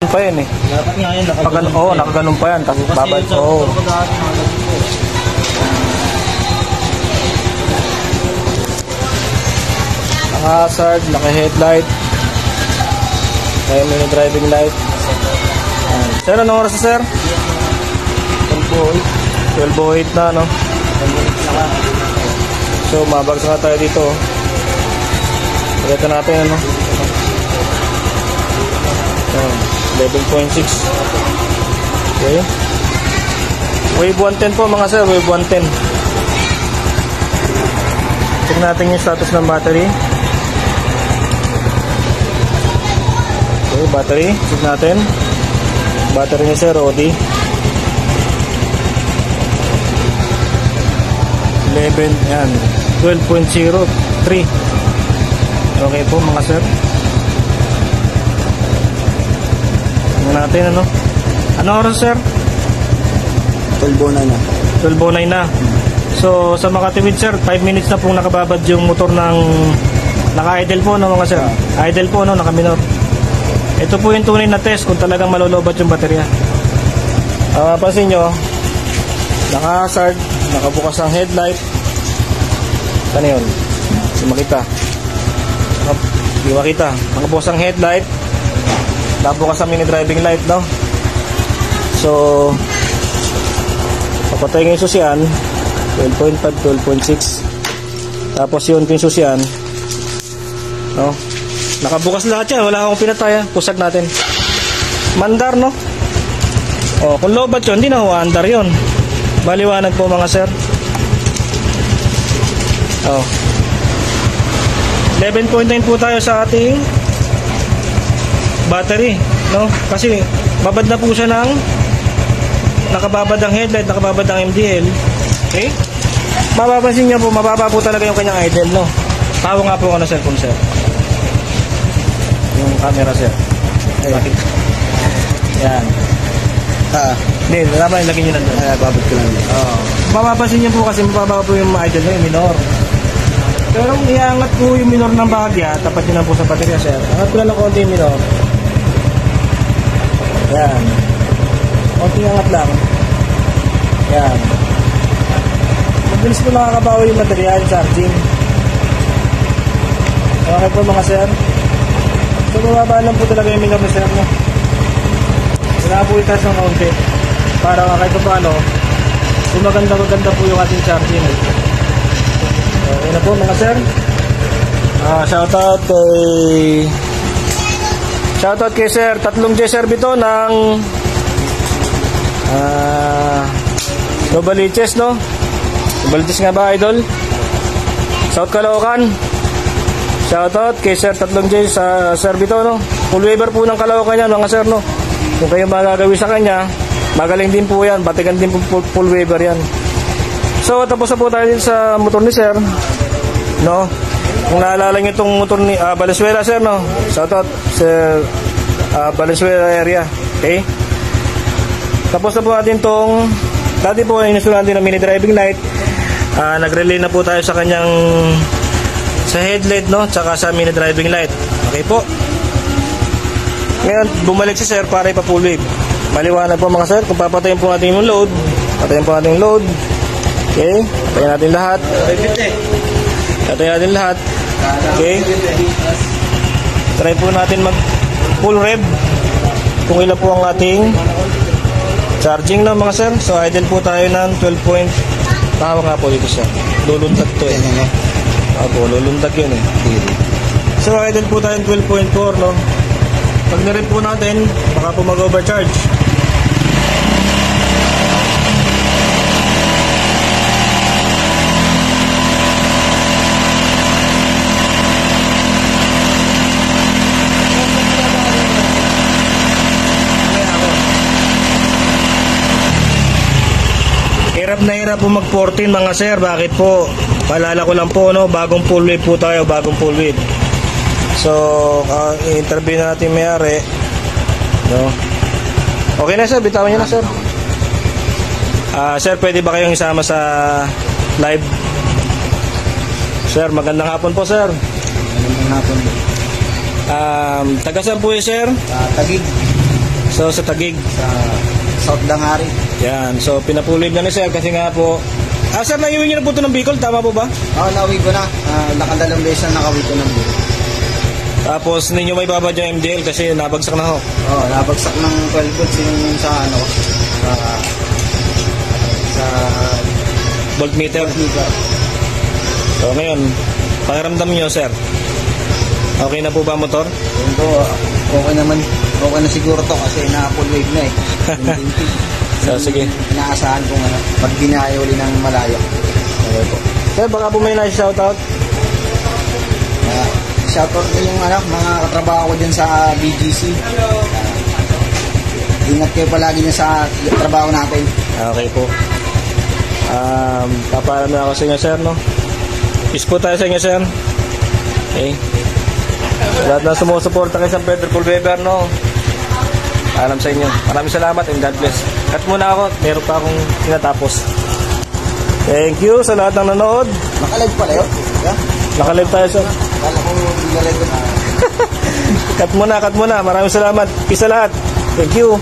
pa yan eh. Dapat nga yun, nakaganon. Oo, nakaganon pa yan. Tapos babad. Oo. Naka-hazard, naka-headlight. Kaya may driving light. Sir, anong oras na, sir? 12:08 na, no? So, mabagsak na tayo dito. Pagkita natin, ano? Level 0.6. Okay. Wave 110 po, mga sir. Wave 110. Check natin yung status ng battery. Okay, battery. Check natin. Battery niya, sir, OD. 11, yan. 12.03. Okay po, mga sir. Tingnan natin, ano? Ano oras, sir? 12:09 na. 12:09 na. So, sa Makatiwid, sir, 5 minutes na pong nakababad yung motor ng naka-idle po, no, mga sir? Idle po, no, naka-minor. Ito po yung tunay na test kung talagang malolobat yung baterya. Pansin nyo, naka-hazard, nakabukas ang headlight. Ano yun? Hindi makita. Hindi makita. Nakabukas ang headlight. Nakabukas ang mini driving light, no? So, papatay yung susian. 12.5, 12.6. Tapos yun yung susian. No? Nakabukas lahat yan. Wala akong pinatay. Pusag natin. Mandar, no? O, kung lobat yun, hindi na ho, andar yun. Maliwanag po, mga sir. Oh. 11.9 po tayo sa ating battery, no? Kasi babad na po siya ng nakababad ang headlight, nakababad ang MDL. Okay? Mapapansin niyo po, mababa po talaga yung kanyang idle, no? Tawa nga po ako na cellphone, sir. Yung camera, sir. Ayun. Yan. Hindi, naman ilagay nyo nandun. Babad ko lang. Mapapansin niyo po kasi mababa po yung idle na yung minor. Pero kung iangat po yung minor ng bahagya, tapat nyo lang po sa baterya, sir. Angat ko lang ng konti yung minor. Yan. Konti angat lang. Yan. Mabilis po nakakabawi yung baterya, yung charging. Okay po, mga sir. So, bababa lang po talaga yung minor na, sir, no? Kailangan po itas ng kaunti para kahit pa paano maganda po yung ating charging. Okay na po, mga sir. Shoutout kay sir Tatlong J Servito ng Novaliches, no? Novaliches nga ba, idol? South Caloocan. Shoutout kay sir Tatlong J sa Servito, no? Full waiver po ng Caloocan yan, mga sir, no? Kung kayo magagawi sa kanya, magaling din po yan, batigan din po full waiver yan. So, tapos na po tayo din sa motor ni sir, no? Kung naalala nyo itong motor ni Valenzuela, sir, no? Shoutout sir Valenzuela area. Okay? Tapos na po natin itong dati po inusulan din ng mini driving light. Nag-relay na po tayo sa kanyang sa headlight, no? Tsaka sa mini driving light. Okay po. Ngayon, bumalik si sir para ipa-full wave. Maliwanag po, mga sir. Kung papatayin po natin yung load, patayin po natin yung load. Okay, patayin natin lahat. Patayin natin lahat. Okay. Try po natin mag full rev. Kung ilan po ang ating charging na, mga sir. So, idle po tayo ng 12 point. Tawa nga po dito siya. Lulundag to eh. Apo, lulundag yun eh. So, idle po tayo ng 12.4, no? Pag na-rev po natin, baka po mag-overcharge. Hirap na hirap po mag-14, mga sir. Bakit po? Paalala ko lang po, no? Bagong full wave po tayo, bagong full wave. So, interview na natin may-ari, no? Okay na, sir, bitawan niyo na, sir. Sir, pwede ba kayong isama sa live? Sir, magandang hapon po, sir. Magandang hapon po. Taga saan po yun, sir? Taguig. So, sa Taguig. Sa South Dangari. Yan. So, pinapulid na ni sir kasi nga po. Sir, naiuwi niyo na po ito ng Bicol. Tama po ba? Oo, nauwi ko na. Nakadalawang beses na nakawin ko ng Bicol. Tapos, hindi nyo may babad yung MDL kasi nabagsak na ho. Oo, nabagsak ng 12 volts yung sa ano, sa Voltmeter. meter. So, ngayon, pakiramdam nyo, sir. Okay na po ba ang motor? Yun po, okay naman. Okay na siguro to kasi na-full wave na eh. So, sige. Inaasahan kong ano, pag binaya uli ng malayo. Okay po. Sir, baka po may na-shoutout. Shoutout ko yung ano, mga katrabaho ko dyan sa BGC. Ingat kayo palagi dyan sa trabaho natin. Okay po. Papaalam na ako sa inyo, sir, no? Peace po tayo sa inyo, sir. Okay. Lahat na sumusuporta kay San Pedro Pulveber, no? Paalam sa inyo. Maraming salamat and God bless. Cut muna ako. Meron pa akong tinatapos. Thank you sa lahat ng nanood. Nakalive pala yun. Yeah? Nakalive tayo, sir. Kala ko hindi na live. Cut muna. Maraming salamat. Peace sa lahat. Thank you.